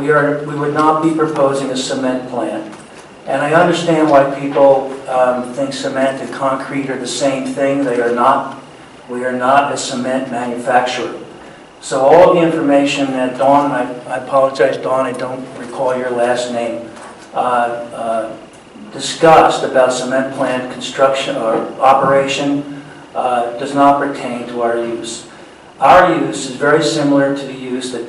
We would not be proposing a cement plant. And I understand why people think cement and concrete are the same thing. They are not. We are not a cement manufacturer. So all the information that Dawn, I apologize, Dawn, I don't recall your last name, discussed about cement plant construction or operation does not pertain to our use. Our use is very similar to the use that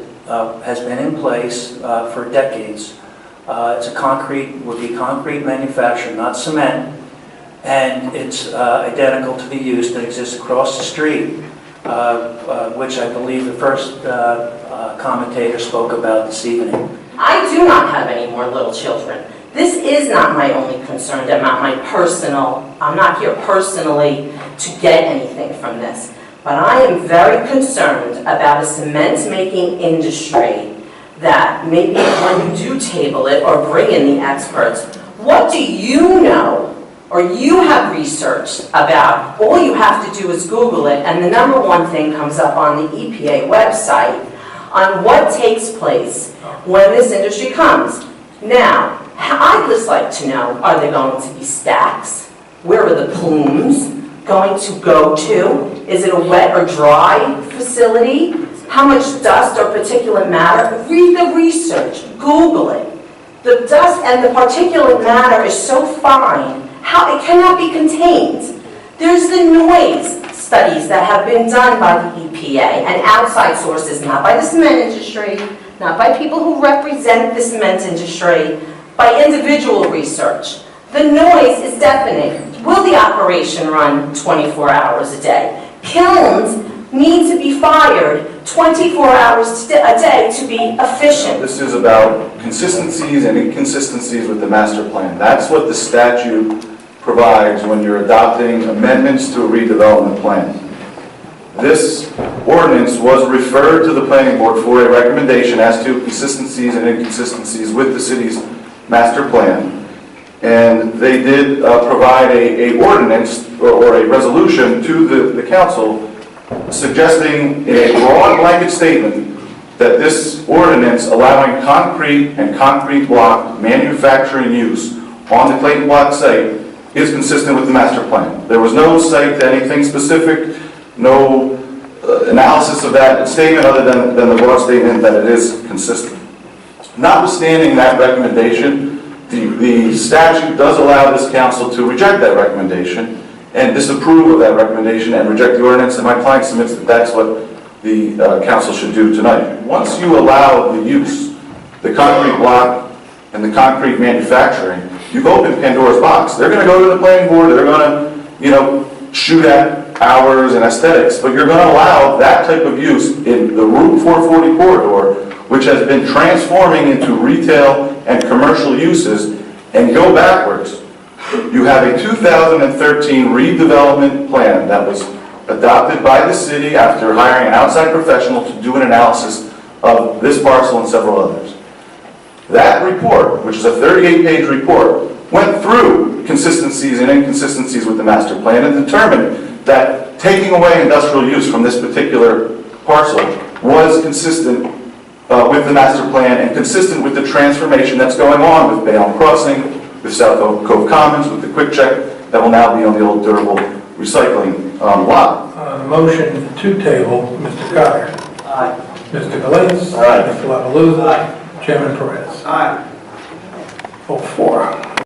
has been in place for decades. It's would be concrete manufacturer, not cement, and it's identical to the use that exists across the street, which I believe the first commentator spoke about this evening. I do not have any more little children. This is not my only concern about my personal, I'm not here personally to get anything from this, but I am very concerned about a cement-making industry that maybe when you do table it or bring in the experts, what do you know or you have researched about? All you have to do is Google it, and the number one thing comes up on the EPA website on what takes place when this industry comes. Now, I'd just like to know, are there going to be stacks? Where are the plumes going to go to? Is it a wet or dry facility? How much dust or particulate matter? Read the research, Google it. The dust and the particulate matter is so fine, how it cannot be contained. There's the noise studies that have been done by the EPA and outside sources, not by the cement industry, not by people who represent the cement industry, by individual research. The noise is deafening. Will the operation run 24 hours a day? Kilns need to be fired 24 hours a day to be efficient. This is about consistencies and inconsistencies with the master plan. That's what the statute provides when you're adopting amendments to a redevelopment plan. This ordinance was referred to the planning board for a recommendation as to consistencies and inconsistencies with the city's master plan. And they did provide a ordinance or a resolution to the council suggesting in a broad blanket statement that this ordinance allowing concrete and concrete block manufacturing use on the Clayton Block site is consistent with the master plan. There was no cite to anything specific, no analysis of that statement other than the broad statement that it is consistent. Notwithstanding that recommendation, the statute does allow this council to reject that recommendation and disapprove of that recommendation and reject the ordinance, and my client submits that that's what the council should do tonight. Once you allow the use, the concrete block and the concrete manufacturing, you've opened Pandora's box. They're going to go to the planning board, they're going to, shoot at hours and aesthetics, but you're going to allow that type of use in the Route 440 corridor, which has been transforming into retail and commercial uses, and go backwards. You have a 2013 redevelopment plan that was adopted by the city after hiring an outside professional to do an analysis of this parcel and several others. That report, which is a 38-page report, went through consistencies and inconsistencies with the master plan and determined that taking away industrial use from this particular parcel was consistent with the master plan and consistent with the transformation that's going on with Bayonne Crossing, with South Cove Commons, with the Quick Check that will now be on the old durable recycling lot. Motion to table, Mr. Cotter. Aye. Mr. Galais. Aye. Mr. Lavaluz. Aye. Chairman Perez. Aye. 04.